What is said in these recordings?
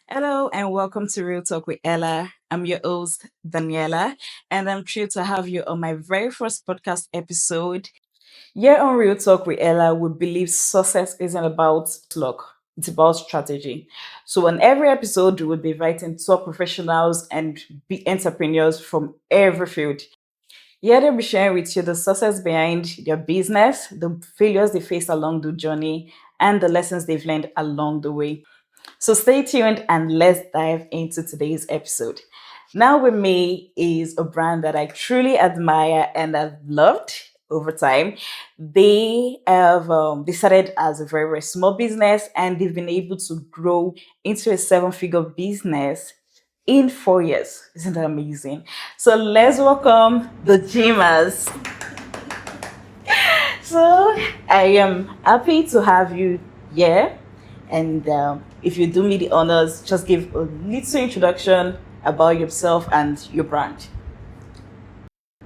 Hello and welcome to Real Talk with Ella. I'm your host, Daniela, and I'm thrilled to have you on my very first podcast episode. Here on Real Talk with Ella, we believe success isn't about luck, it's about strategy. So, on every episode, we will be inviting top professionals and big entrepreneurs from every field. Here, they'll be sharing with you the success behind their business, the failures they faced along the journey, and the lessons they've learned along the way. So stay tuned and let's dive into today's episode. Now with me is a brand that I truly admire and have loved over time. They have they started as a very small business and they've been able to grow into a seven-figure business in 4 years. Isn't that amazing? So let's welcome the Dreamers. So I am happy to have you here. And if you do me the honors, just give a little introduction about yourself and your brand.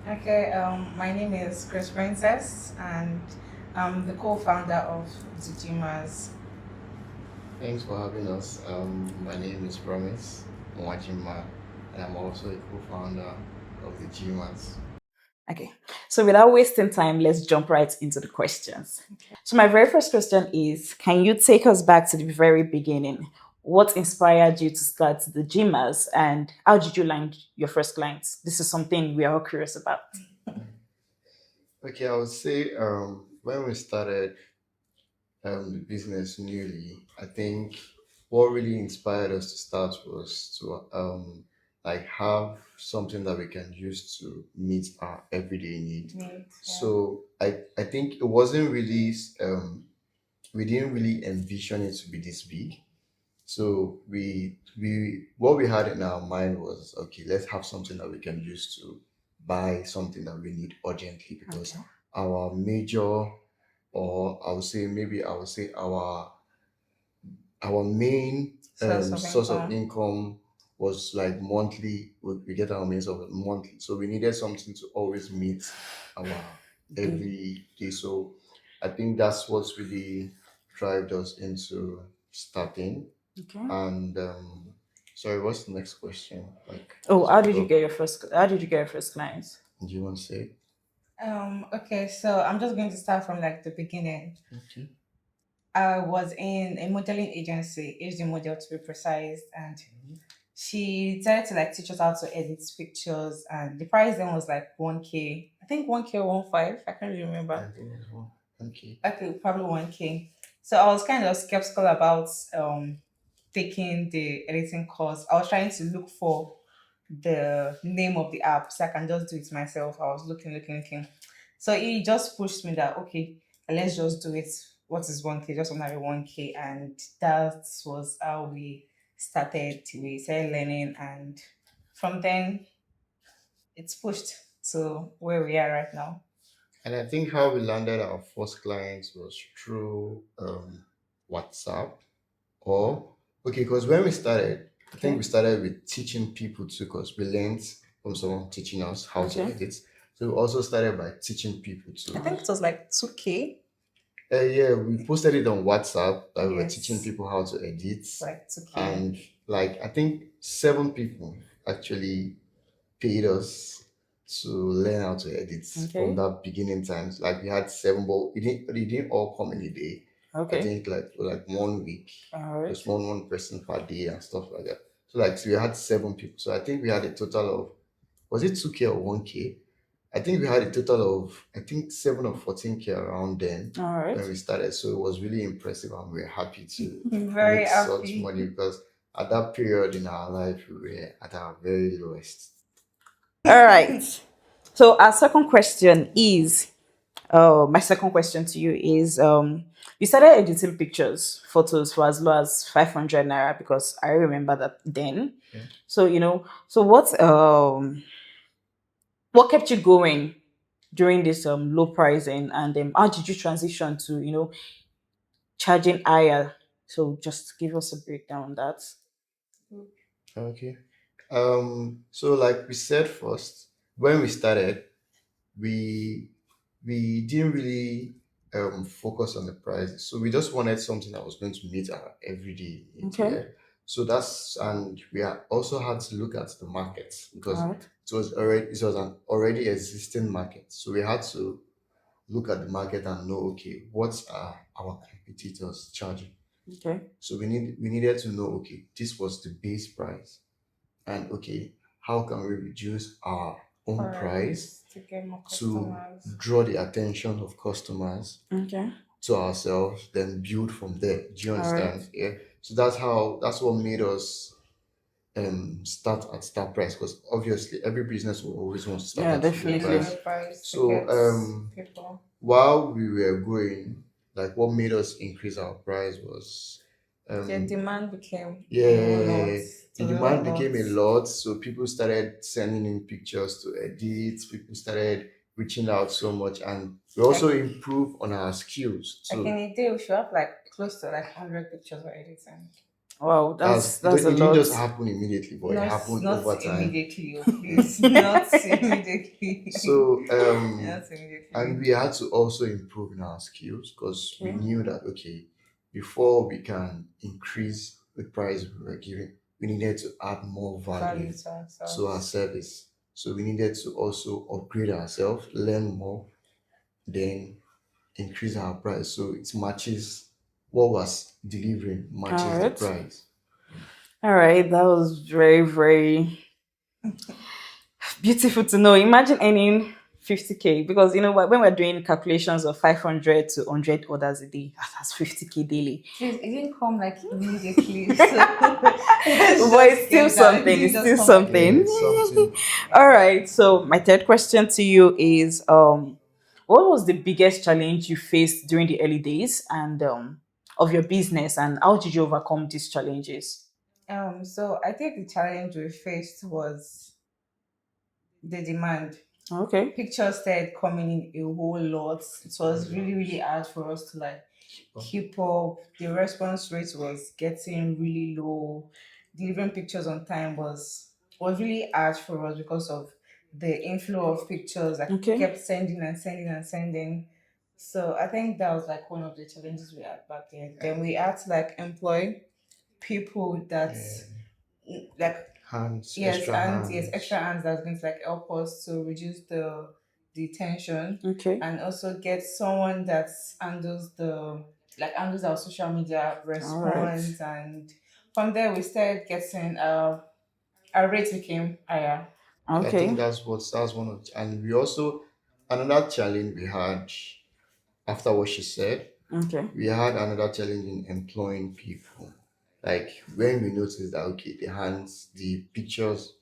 Okay, my name is Chris Princess, and I'm the co-founder of the Gymas. Thanks for having us. My name is Promise Mwajima, and I'm also a co-founder of the GMAS. Okay, so without wasting time, let's jump right into the questions. So, my very first question is, can you take us back to the very beginning? What inspired you to start the Gymas and how did you land your first clients? This is something we are all curious about. Okay, I would say when we started the business newly, I think what really inspired us to start was to have something that we can use to meet our everyday need. Neat, yeah. So I think it wasn't really we didn't really envision it to be this big. So we what we had in our mind was, okay, let's have something that we can use to buy something that we need urgently, because Okay. our major, or I would say our main Source of source of income. income was like monthly. We get our means of monthly, so we needed something to always meet our every day. So I think that's what's really drive us into starting. Okay. And sorry, what's the next question? Like, Oh, how did you so, get your first? How did you get your first clients? do you want to say? Okay, so I'm just going to start from like the beginning. Okay. I was in a modeling agency, HD Model to be precise, and she decided to like teach us how to edit pictures, and the price then was like 1K. I think 1K or 1.5. I can't really remember. I think it's one. Okay. Okay, probably 1K. So I was kind of skeptical about taking the editing course. I was trying to look for the name of the app so I can just do it myself. I was looking. So it just pushed me that okay, let's just do it. What is 1K? Just ordinary 1K. And that was how we started. We started learning, and from then it's pushed to where we are right now. And I think how we landed our first clients was through WhatsApp. Or okay, because when we started, I think Okay. we started with teaching people too, because we learned from someone teaching us how to Okay. edit. So we also started by teaching people I too. think it was like 2K. Yeah, we posted it on WhatsApp that we were teaching Yes, people how to edit, like 2K. and like I think 7 people actually paid us to learn how to edit from Okay. that beginning times. Like we had seven, but it didn't all come in a day. I Okay. think like 1 week, All right. just one person per day and stuff like that. So we had 7 people. So I think we had a total of, was it 2K or 1K? I think we had a total of, I think 7 or 14K around then All when right. we started. So it was really impressive, and we are happy to Very make such happy. money, because at that period in our life we were at our very lowest. All right. So our second question is, my second question to you is, you started editing pictures, photos for as low as 500 naira because I remember that then. Yeah. So so what kept you going during this low pricing, and how did you transition to charging higher? So just give us a breakdown on that. Okay. So like we said first, when we started, we we didn't really focus on the prices. So we just wanted something that was going to meet our everyday needs. Okay. Yeah. So that's, and also had to look at the market All because right. it was an already existing market. So we had to look at the market and know, okay, what are our competitors charging? Okay. So we needed to know, okay, this was the base price, and okay, how can we reduce our own price Price to get more to customers. draw the attention of customers Okay. to ourselves, then build from there. Do you All right. understand? Yeah. So that's what made us start at that price, because obviously every business will always want to start Yeah, at a low Yeah, definitely. price. the price to So get people. while we were going, like what made us increase our price was The um demand became a whole lot. yeah, It's the a real demand lot. became a lot, so people started sending in pictures to edit, people started reaching out so much, and we also Like improve on our skills like in too. a day we should have like close to like 100 pictures we're editing. Wow, that's a It didn't lot. just happen immediately, but it happened Not over time. immediately, oh please. Not immediately. So Not and immediately. we had to also improve in our skills, because we Okay. knew that okay, before we can increase the price we were giving, we needed to add more Value value to to our ourselves. service. So we needed to also upgrade ourselves, learn more, then increase our price. So it matches what was delivering, All matches the right. price. All right. That was very, very beautiful to know. Imagine earning 50K, because when we're doing calculations of 500 to 100 orders a day, that's 50K daily. Please, it didn't come like immediately. So let's But just it's still get that. It something. didn't It's just still come like Yeah, something. it's something. All yeah. right. So my third question to you is what was the biggest challenge you faced during the early days and of your business, and how did you overcome these challenges? So I think the challenge we faced was the demand. Okay. Pictures started coming in a whole lot. It was really, really hard for us to like keep up. The response rate was getting really low. Delivering pictures on time was really hard for us because of the inflow of pictures that Okay. kept sending and sending and sending. So I think that was like one of the challenges we had back then. Then we had to like employ people that Yeah. like Hands, yes, extra and yes, extra hands. hands that's going to like help us to reduce the tension, Okay. and also get someone that handles the like handles our social media All right. response, and from there we started getting our rate became higher. I think Okay. that's one of, and we also, another challenge we had after what she said, Okay. we had another challenge in employing people. Like when we noticed that okay, the pictures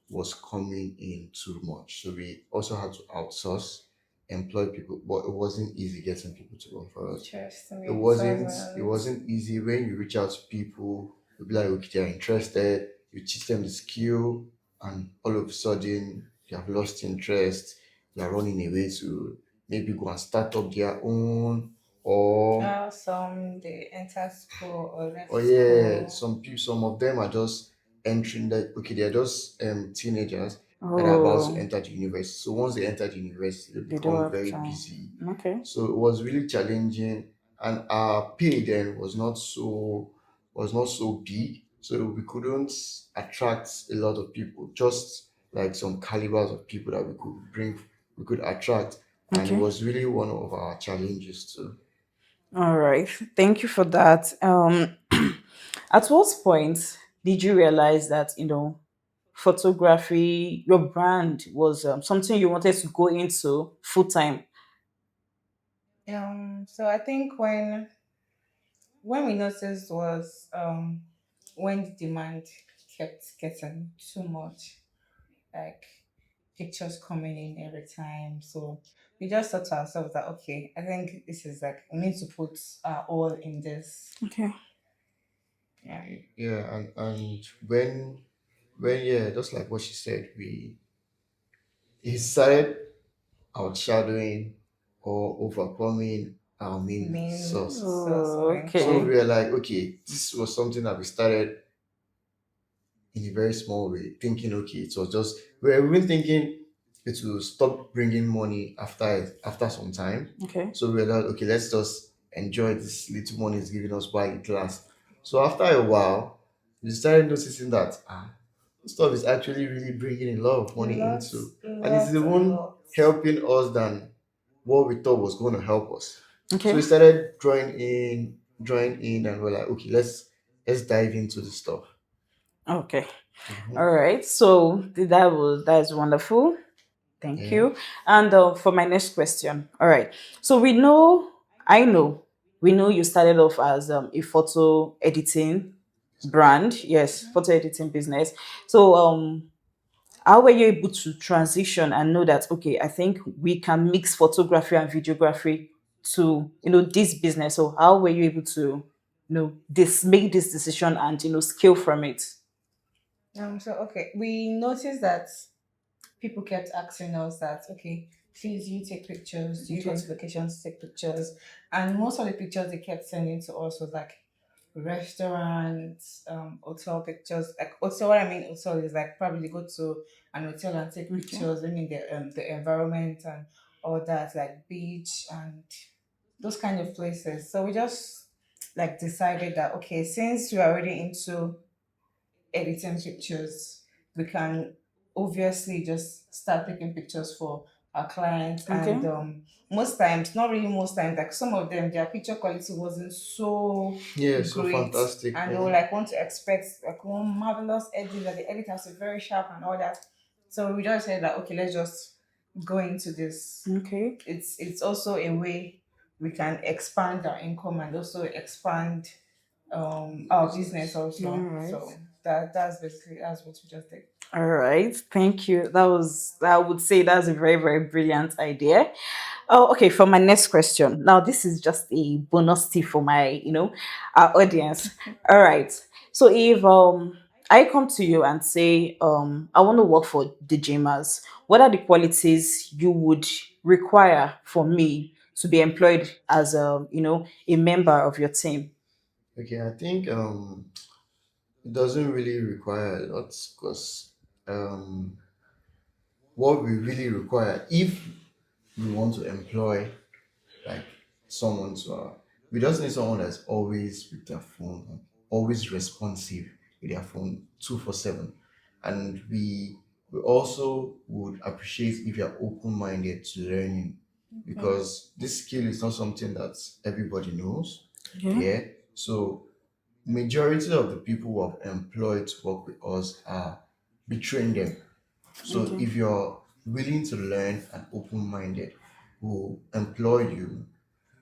was coming in too much, so we also had to outsource, employ people, but it wasn't easy getting people to work for us. Interesting. It It wasn't it wasn't. wasn't easy when you reach out to people. You'll be like, okay, they're interested. You teach them the skill, and all of a sudden you have lost interest. They are running away to maybe go and start up their own, or Some they enter school or left oh yeah, school. some of them are just entering that. Okay, they're just teenagers that are about to Oh, enter the university. So once they enter the university, they they don't become have very time. busy. Okay. So it was really challenging, and our pay then was not so big. So we couldn't attract a lot of people. Just like some calibers of people that we could attract, and it Okay. was really one of our challenges too. All right. Thank you for that. At what point did you realize that, photography, your brand was something you wanted to go into full time? So I think when we noticed was when the demand kept getting too much, like pictures coming in every time. So we just thought to ourselves that okay, I think this is like we need to put our all in this. Okay. Yeah. Yeah, and when yeah, just like what she said, we he started outshadowing or overcoming our main Main source. source of Oh, So income. okay. we were like, okay, this was something that we started in a very small way, thinking, okay, it was just we were even thinking it will stop bringing money after some time. Okay. So we were like, okay, let's just enjoy this little money it's giving us while it lasts. So after a while, we started noticing that this stuff is actually really bringing a lot of money into, Lots, and it's lots, and even lots. helping us than what we thought was going to help us. So Okay. we started drawing in, and we're like, okay, let's dive into the stuff. Okay. All Mhm. right. So that's wonderful. Thank Yeah. you. And for my next question, all right. So I know, we know you started off as a photo editing brand, yes, photo editing business. So how were you able to transition and know that okay, I think we can mix photography and videography to this business? So how were you able to this make this decision and scale from it? So okay, we noticed that people kept asking us that, okay, please, you take pictures, do you go Okay. to locations to take pictures? And most of the pictures they kept sending to us was like restaurants, hotel pictures. Like hotel, what I mean hotel is like probably go to an hotel and take Okay. pictures, I mean the environment and all that, like beach and those kind of places. So we just like decided that okay, since we're already into editing pictures, we can obviously just start taking pictures for our clients. Okay. And most times, not really most times, like some of them, their picture quality wasn't so Yeah, so great. fantastic. And they Yeah. will like want to expect like one marvelous edit, that the edit has to be very sharp and all that. So we just said that okay, let's just go into this. Okay. It's also a way we can expand our income and also expand our business All also. right. So that's what we just did. All right. Thank you. I would say that's a very, very brilliant idea. Oh, okay. For my next question. Now, this is just a bonus tip for our audience. All right. So if I come to you and say I want to work for the gymmers, what are the qualities you would require for me to be employed as a member of your team? Okay, I think it doesn't really require a lot because um what we really require if we want to employ like someone to we just need someone that's always with their phone, always responsive with their phone 247. And we also would appreciate if you're open-minded to learning, Okay. because this skill is not something that everybody knows. Yeah. Yeah. So majority of the people who have employed to work with us are we train them. So Okay. if you're willing to learn and open-minded, we'll employ you,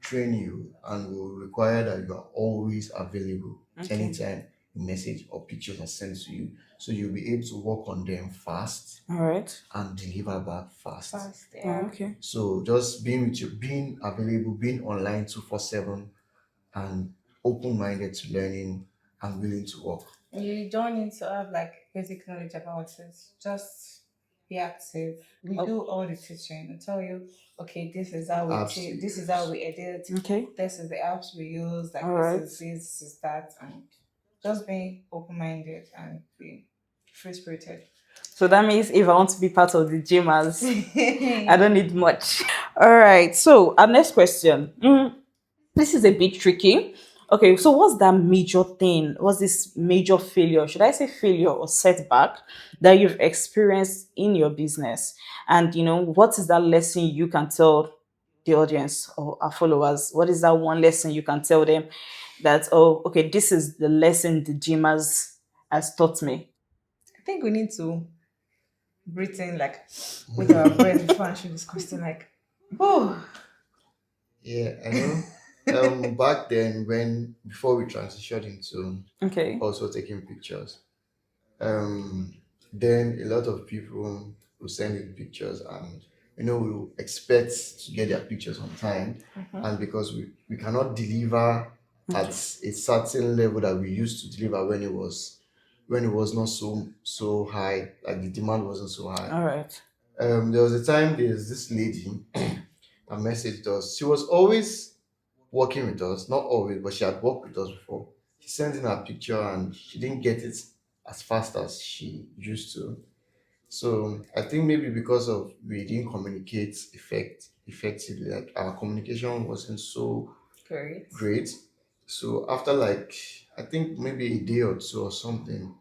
train you, and will require that you are always available Okay. anytime a message or pictures are sent to you. So you'll be able to work on them fast All right. and deliver back fast. Fast, Oh, yeah. okay. So just being with you, being available, being online 247, and open-minded to learning and willing to work. You don't need to have like basic knowledge about it. Just be active. We Oh, do all the teaching. We tell you, okay, this is how we Apps to this is how use. we edit. okay. This is the apps we use. All Like right. this is that, and just be open minded and be free spirited. So that means if I want to be part of the gymmers, I don't need much. All right. So our next question. This is a bit tricky. Okay, so what's that major thing? What's this major failure? Should I say failure or setback that you've experienced in your business? And what is that lesson you can tell the audience or our followers? What is that one lesson you can tell them that, oh, okay, this is the lesson the gymmers has taught me? I think we need to breathe in like with our breath before answering this question. Like, oh, Yeah, I know. Back then, when before we transitioned into Okay. also taking pictures, um, then a lot of people will send in pictures, and we expect to get their pictures on time, and because we cannot deliver at Okay. a certain level that we used to deliver when it was not so high, like the demand wasn't so high. All right. There was a time there's this lady that messaged us. She was always working with us, not always, but she had worked with us before. She sent in her picture and she didn't get it as fast as she used to. So I think maybe because of we didn't communicate effectively, like our communication wasn't so great. great. So after like I think maybe a day or two or something,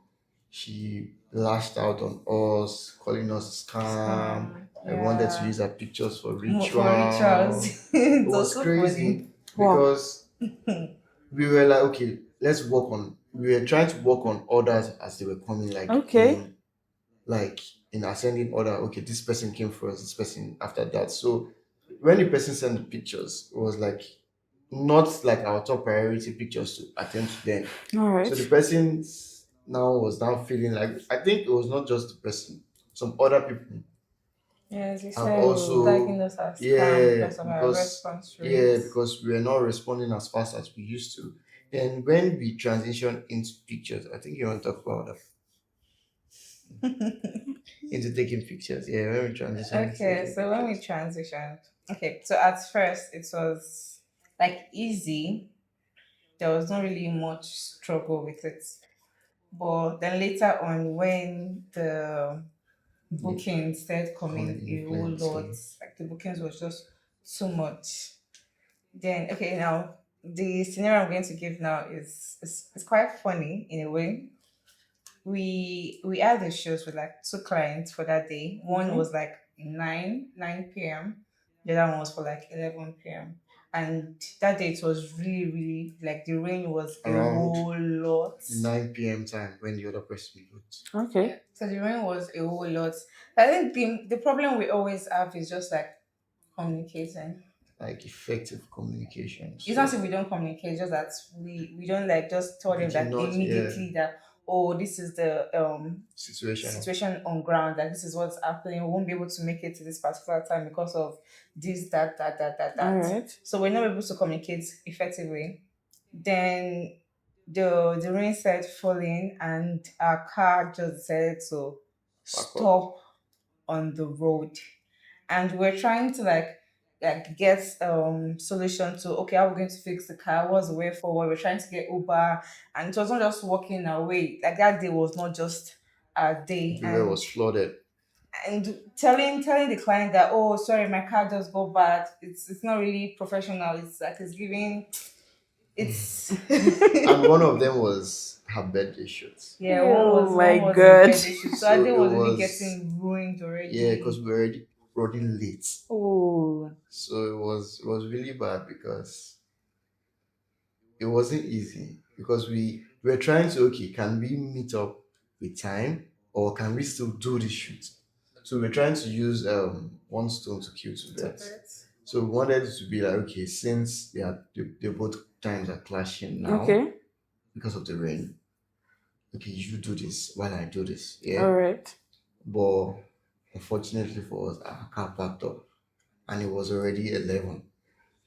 she lashed out on us, calling us scam. Scam. I wanted to Yeah. use her pictures for For ritual. rituals. It It was was so funny. crazy Wow. because we were like, okay, let's work on. We were trying to work on orders as they were coming, Okay. like in ascending order. Okay, this person came first, this person after that. So when the person sent the pictures, it was like not like our top priority pictures to attend to them. All So the right. person now was now feeling like, I think it was not just the person, some other people Yes, he have said Oh. tagging also, us as scam yeah, because of our because response rates. we are not responding as fast as we used to. Then when we transition into pictures, I think you want to talk about that, into taking pictures. Yeah, when we transition into Okay, taking so when we pictures. transitioned, okay, so at first it was like easy. There was not really much struggle with it. But then later on, when the Yeah, bookings started coming coming in a whole lot, plenty. like the bookings was just too much. Then, okay, now the scenario I'm going to give now is quite funny in a way. We had the shows with like two clients for that day. One Okay. was like 9 p.m. The other one was for like 11 p.m. And that day it was really, really like the rain was a Around whole lot. 9 p.m. time when the other person booked. Okay. So the rain was a whole lot. I think the problem we always have is just like communicating. Like effective communication. It's not So if we don't communicate, just that we don't like just tell we them did that not, yeah, immediately that, oh, this is the situation. situation on ground, that this is what's happening. We won't be able to make it to this particular time because of this, All that. right. So we're not able to communicate effectively. Then the rain started falling and our car just decided to Back up. stop on the road, and we're trying to like get solution to, okay, how we're going to fix the car, what's the way forward. We're trying to get Uber, and it was not just walking away. Like that day was not just a day. Everywhere and was flooded. and telling the client that, oh, sorry, my car just go bad, it's not really professional. It's like it's giving, it's And one of them was her birthday shoot. yeah, Oh one my was a God. birthday shoot, so our So day it was really was, getting ruined yeah, because already. we were already running late. Oh. So it was really bad because it wasn't easy because we were trying to, okay, can we meet up with time or can we still do the shoot? So we're trying to use one stone to kill two To birds. it. So we wanted it to be like, okay, since they both times are clashing now Okay. because of the rain, okay, you do this while I do this, yeah. All right. But unfortunately for us, our car packed up and it was already 11.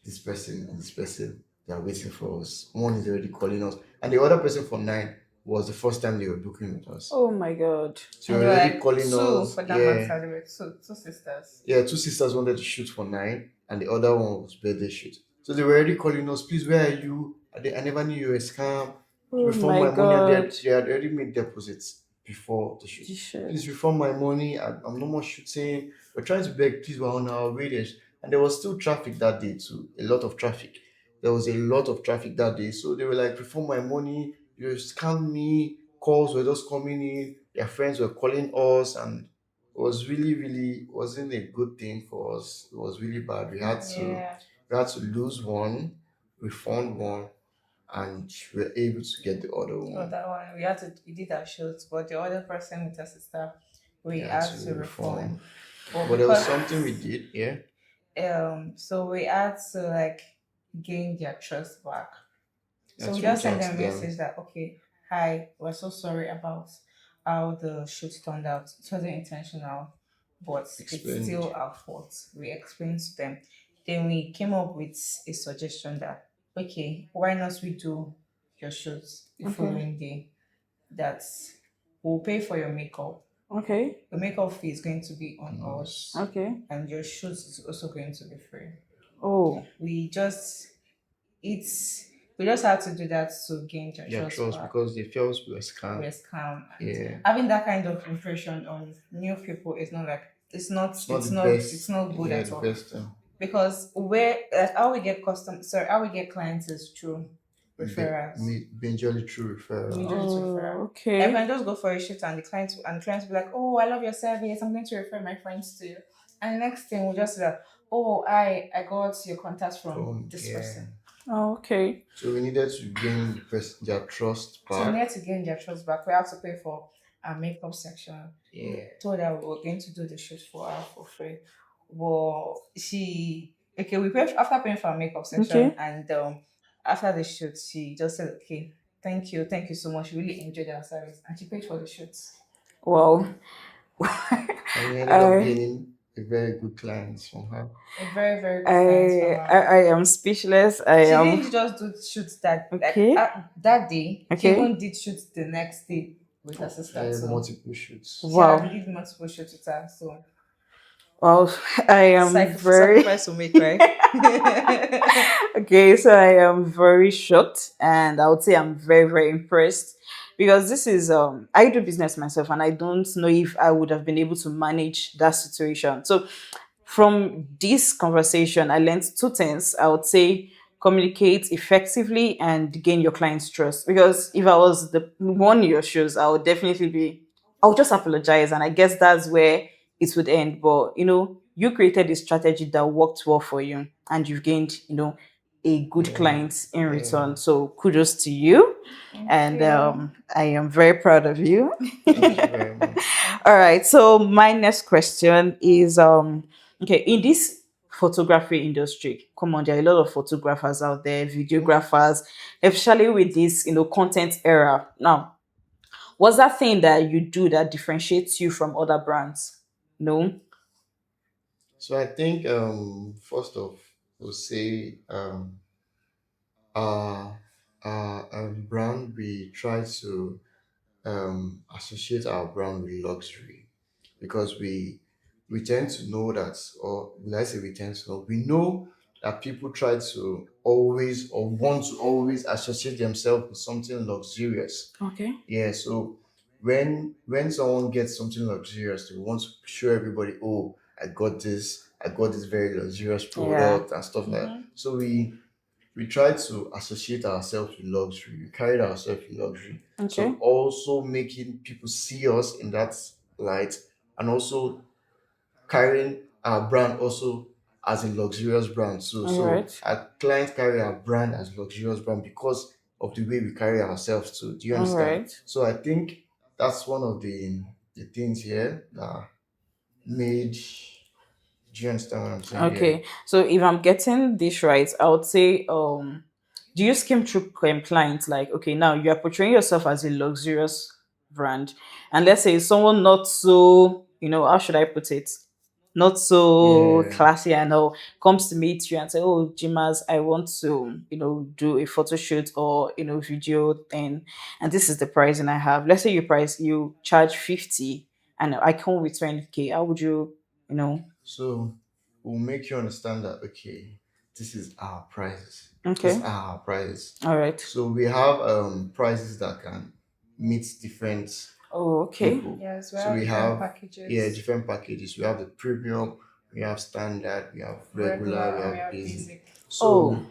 This person and this person, they are waiting for us. One is already calling us, and the other person for 9 was the first time they were booking with us. Oh my God. So And they there were were already like calling two us. for that Yeah, matter. There were two sisters. yeah. Two sisters wanted to shoot for 9, and the other one was birthday shoot. So they were already calling us. Please, where are you? I never knew you were a scam. Oh Refund my my money, and God. they had already made deposits before the shoot. You should. Please refund my money. I'm no more shooting. We're trying to beg. Please, we're on our way. And there was still traffic that day too. A lot of traffic. There was a lot of traffic that day. So they were like, refund my money. You scammed me. Calls were just coming in. Their friends were calling us, and it was really, really wasn't a good thing for us. It was really bad. Yeah. We had to lose one, refund one, and we were able to get the other The one. other one, we did our shoots, but the other person with her sister, We we had had to to refund. reform. But But there was because something we did, yeah. so we had to like gain their trust back. We had So we to just reach sent out them to a them. message that, okay, hi, we're so sorry about how the shoot turned out. It wasn't intentional, but it's Explained. still our fault. We explained to them. Then we came up with a suggestion that, okay, why not we do your shoot the Okay. following day? That we'll pay for your makeup. Okay. Your makeup fee is going to be on And us, Okay. and your shoot is also going to be free. Oh. We just it's we just had to do that to gain their their trust trust back. because they felt we were We're scammed. scam, and Yeah. having that kind of impression on new people is not like It's not the best. it's not good Yeah, at the all. best. Because where how we get how we get clients is true. referrals. majorly through referrals. Majority referral. Oh, Like okay. I can just go for a shoot and the client will be like, oh, I love your service. I'm going to refer my friends to you. And next thing we'll just be like, oh, I got your contact from From this yeah. person. Oh, okay. So we needed to gain their trust So we back. need to gain their trust back. We have to pay for our makeup section. Yeah. Told her we were going to do the shoot for her for free. Well, we paid after paying for our makeup section, Okay. and after the shoot, she just said, okay, thank you so much. We really enjoyed our service, and she paid for the shoot. Wow. And we ended up I gaining a very good client from her. A very, very good client from I her. I am speechless. I She am didn't just do shoots that okay. that day. She Okay. even did shoots the next day with her sister. So Multiple shoots. we Wow. did multiple shoots with her. So Wow. I am very sacrifice will make right. okay. So I am very shocked, and I would say I'm very very impressed because this is I do business myself, and I don't know if I would have been able to manage that situation. So from this conversation, I learned two things. I would say communicate effectively and gain your client's trust. Because if I was the one in your shoes, I would definitely be, I would just apologize. And I guess that's where it would end. But, you created a strategy that worked well for you and you've gained, a good Yeah. client in Yeah. return. So kudos to you. Thank And you. I am very proud of you. Thank you very much. Thank All you. right. So my next question is okay, in this photography industry, come on, there are a lot of photographers out there, videographers, especially with this, content era. Now, what's that thing that you do that differentiates you from other brands? No? So I think first off we'll say our brand, we try to associate our brand with luxury because we tend to know that, or will I say we tend to know, we know that people try to always or want to always associate themselves with something luxurious. Okay. Yeah, so when someone gets something luxurious, they want to show everybody, oh, I got this very luxurious Yeah. product and stuff like that. Mm-hmm. So we try to associate ourselves with luxury. We carried ourselves with luxury. Okay. So also making people see us in that light, and also carrying our brand also as a luxurious brand. So All so right. our clients carry our brand as luxurious brand because of the way we carry ourselves too. Do you All understand? right. So I think that's one of the things here that made. Do you understand what I'm saying? Yeah. Okay. So if I'm getting this right, I would say, do you skim through clients like, okay, now you are portraying yourself as a luxurious brand, and let's say someone not so, how should I put it? Not so Yeah. classy and all comes to meet you and say, oh, Jimas, I want to, do a photo shoot or, video thing. And this is the pricing I have. Let's say you charge 50 and I come with 20K. How would you, you know? So we'll make you understand that, okay, this is our prices. These Okay. are our prices. All right. So we have prices that can meet different Oh, okay. people. Yes, we So have we different have, yeah, packages, different packages. We have the premium, we have standard, we have regular, regular, we and we have have basic. basic. Oh,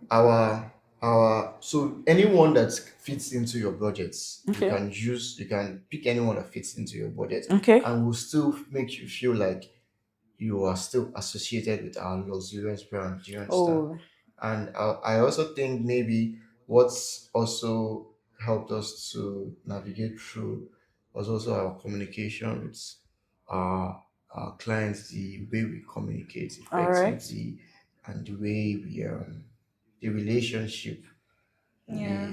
So so anyone that fits into your budgets, okay. you can pick anyone that fits into your budget, Okay. and will still make you feel like you are still associated with our luxurious brand. Do you understand? Oh, And I also think maybe what's also helped us to navigate through was also our communication with our clients, the way we communicate all right. effectively, and the way the relationship Yeah.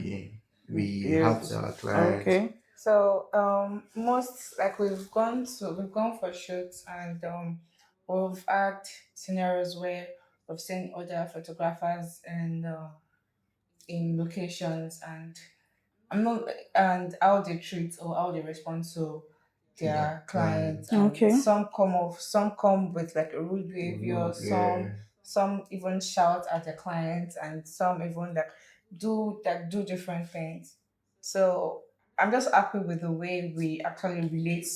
we have Built. with our clients. Okay. So most like we've gone for shoots and we've had scenarios where we've seen other photographers in locations and I'm not and how they treat or how they respond to Yeah, their clients clients. and Okay. some come with like a rude behavior, Rude, yeah. some even shout at their clients and some even do different things. So I'm just happy with the way we actually relate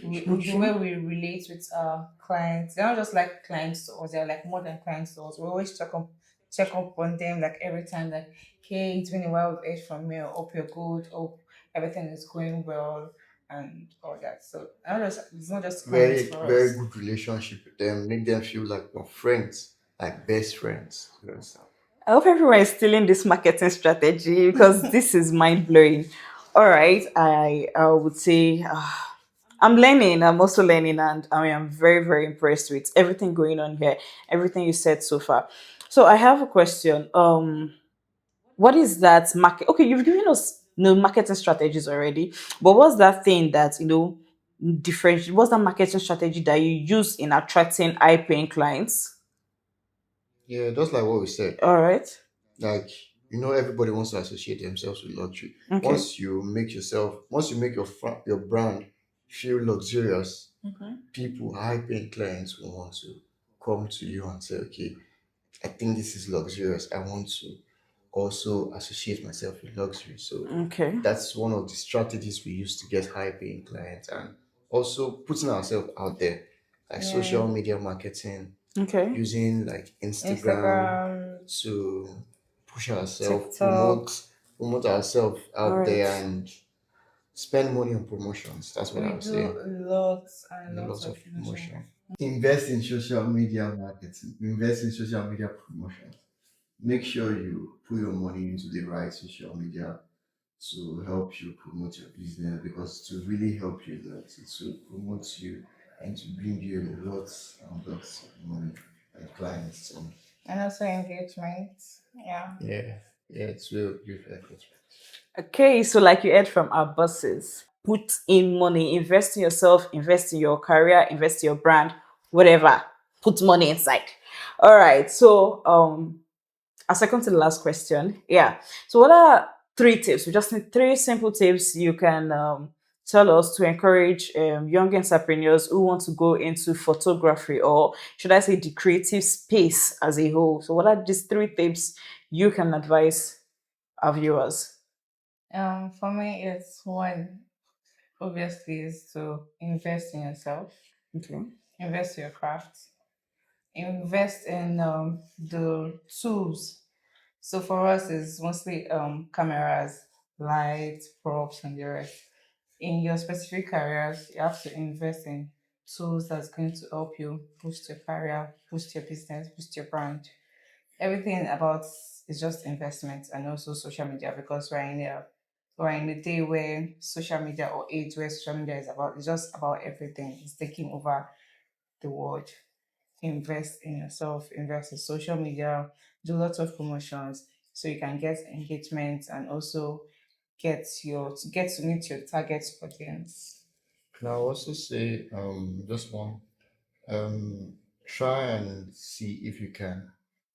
with the Okay. way we relate with our clients. They're not just like clients to us, they're like more than clients to us. We always check up on them like every time like, hey, it's been a while we've heard from you. Hope you're good. Hope everything is going well and all that. So it's not just clients Very, for very us. good relationship with them. Make them feel like your friends, like best friends. You understand? I hope everyone is stealing this marketing strategy because this is mind blowing. All right, I would say I'm learning. I'm also learning, and I am very very impressed with everything going on here. Everything you said so far. So I have a question. What is that market? Okay, you've given us marketing strategies already, but what's that thing that different? What's that marketing strategy that you use in attracting high paying clients? Yeah, just like what we said. All right. Like, everybody wants to associate themselves with luxury. Okay. Once you make your brand feel luxurious, Mhm. people, high paying clients will want to come to you and say, okay, I think this is luxurious. I want to also associate myself with luxury. So Okay. that's one of the strategies we use to get high paying clients, and also putting ourselves out there, like Yeah. social media marketing, Okay. using like Instagram Instagram, to push ourselves, TikTok. promote ourselves All out right. there, and spend money on promotions. That's what I We would do say. lots and And lots lots of of promotion. promotion. Invest in social media marketing. Invest in social media promotion. Make sure you put your money into the right social media to help you promote your business, because to really help you that it will promote you and to bring you lots and lots of money and clients. So, And also engagement. Yeah. yeah, yeah, it's real good effort. Okay, so like you heard from our bosses, put in money, invest in yourself, invest in your career, invest in your brand, whatever. Put money inside. All right. So a second to the last question. Yeah. So what are three tips? We just need three simple tips you can tell us to encourage young entrepreneurs who want to go into photography, or should I say the creative space as a whole. So what are these three tips you can advise our viewers? For me, it's one, obviously, is to invest in yourself, Okay. invest in your craft, invest in the tools. So for us, it's mostly cameras, lights, props, and the rest. In your specific careers, you have to invest in tools that's going to help you boost your career, boost your business, boost your brand. Everything about is just investment, and also social media, because we're in a day where social media, or age where social media is about, it's just about everything. It's taking over the world. Invest in yourself, invest in social media, do lots of promotions so you can get engagement, and also get to meet your target audience. Can I also say just one try and see if you can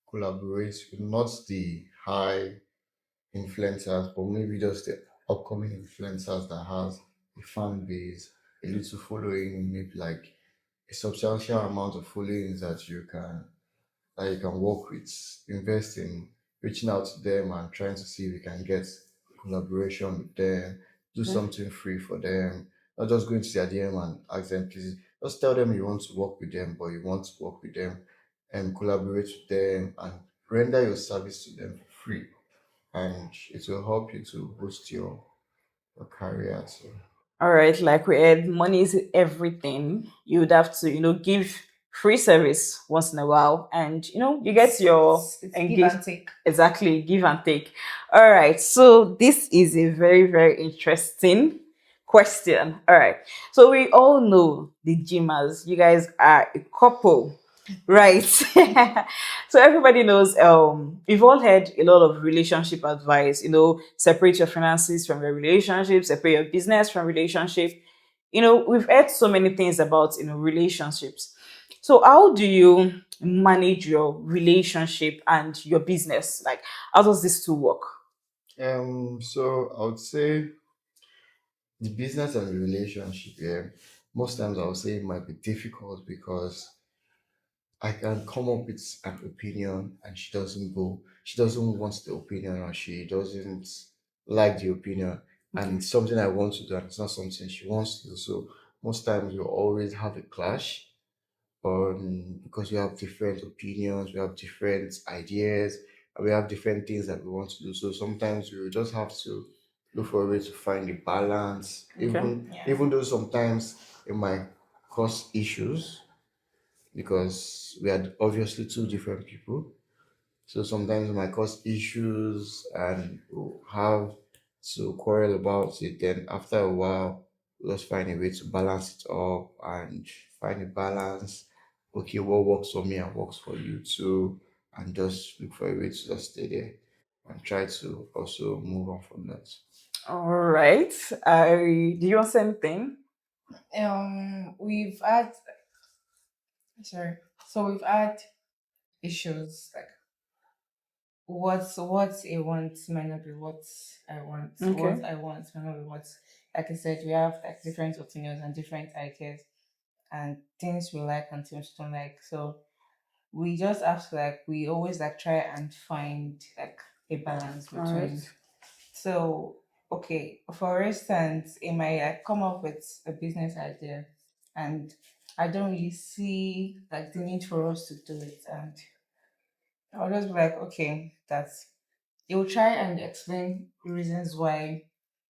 collaborate with not the high influencers, but maybe just the upcoming influencers that has a fan base, a little following, maybe like a substantial amount of followings that you can work with, invest in reaching out to them and trying to see if you can get collaboration with them, do something free for them, not just going to their DM and ask them, please, just tell them you want to work with them, but you want to work with them and collaborate with them and render your service to them for free. And it will help you to boost your career. So, All right, like we had, money is everything. You would have to, give free service once in a while, and you get It's your it's it's give engage and take. exactly, give and take. All right, so this is a very very interesting question. All right, so we all know the gymmers. You guys are a couple, right? So everybody knows. We've all heard a lot of relationship advice. Separate your finances from your relationship, separate your business from relationship. We've heard so many things about relationships. So how do you manage your relationship and your business? Like, how does this two work? so I would say the business and the relationship, yeah, most times I would say it might be difficult because I can come up with an opinion and she doesn't want the opinion, or she doesn't like the opinion. And Okay. it's something I want to do and it's not something she wants to do. So most times you always have a clash on because we have different opinions, we have different ideas, we have different things that we want to do. So sometimes we will just have to look for a way to find a balance. Okay. Yeah. Even though sometimes it might cause issues because we are obviously two different people. So sometimes it might cause issues and we'll have to quarrel about it. Then after a while, we'll just find a way to balance it up and find a balance. Okay, what works for me and works for you too, and just look for a way to just stay there and try to also move on from that. All right. I do you want to say anything? We've had sorry. So we've had issues like what a want might not be what I want. Okay. What I want might not be what, like I said, we have like different opinions and different ideas and things we like and things we don't like. So we just have to like we always like try and find like a balance All right. between. So okay, for instance, it might like come up with a business idea and I don't really see like the need for us to do it, and I'll just be like, okay, that's he will try and explain reasons why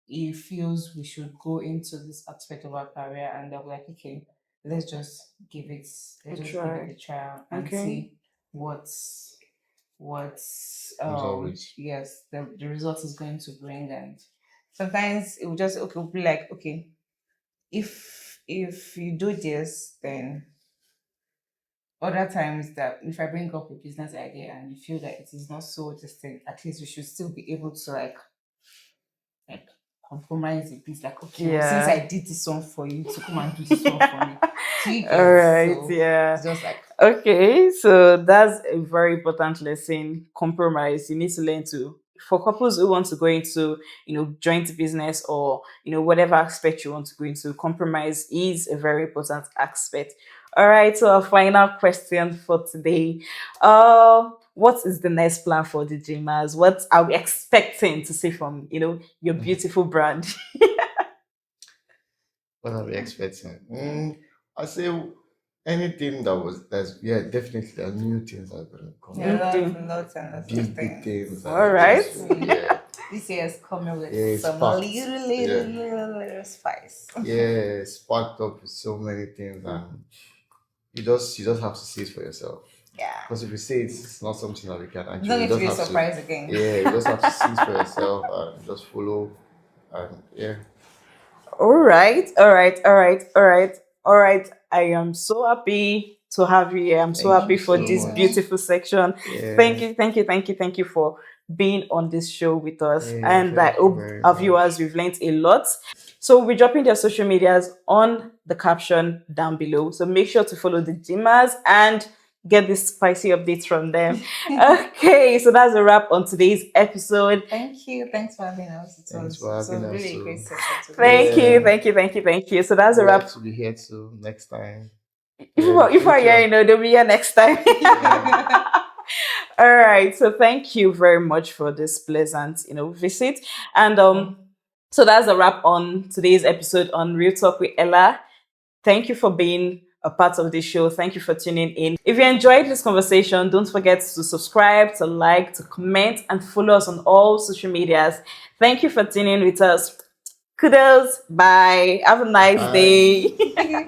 he feels we should go into this aspect of our career, and they'll be like, okay, let's just give it I let's just give it try. a trial and Okay. see what's As always. yes, the result is going to bring. And sometimes it will just okay will be like, okay, if you do this, then other times that if I bring up a business idea and you feel that it is not so distinct, at least we should still be able to like compromise a bit. Like, okay, well, since Yeah. I did this one for you, to come and do this one for me. Do you All get? right. So Yeah. it's just like Okay, so that's a very important lesson. Compromise. You need to learn to for couples who want to go into joint business or whatever aspect you want to go into. Compromise is a very important aspect. All right. So our final question for today. What is the next plan for the Dreamers? What are we expecting to see from your beautiful brand? What are we expecting? I say anything that's yeah, definitely there are new things that are gonna come yeah, up. Okay. lots and lots of Big things. things All that right. just yeah. This year is coming with Yeah, it's some packed. Yeah. little spice. Yeah, it's packed up with so many things and you just have to see it for yourself. Yeah. Because if you say it's not something that we can It's not actually you going to just be a have to surprise again. yeah, you just have to see it for yourself and just follow and yeah. All right, all right, all right, all right, all right. I am so happy to have you here. I'm so Thank happy you for so this You. much. beautiful section. Yeah. Thank you, thank you, thank you, thank you for being on this show with us. Yeah, And I thank you hope very our viewers much. we've learned a lot. So we're dropping their social medias on the caption down below. So make sure to follow the Gymmers and get this spicy updates from them. Okay, so that's a wrap on today's episode. Thank you. Thanks for having us. Thanks for It having was us really a great too. session today. Thank you, Yeah. thank you, thank you, thank you. So that's a We'd like wrap. to be here too next time. If Yeah, in the I hear, future. they'll be here next time. Yeah. All right. So thank you very much for this pleasant, visit. And so that's a wrap on today's episode on Real Talk with Ella. Thank you for being a part of this show. Thank you for tuning in. If you enjoyed this conversation, don't forget to subscribe, to like, to comment, and follow us on all social medias. Thank you for tuning in with us. Kudos. Bye. Have a nice Bye. day. Bye.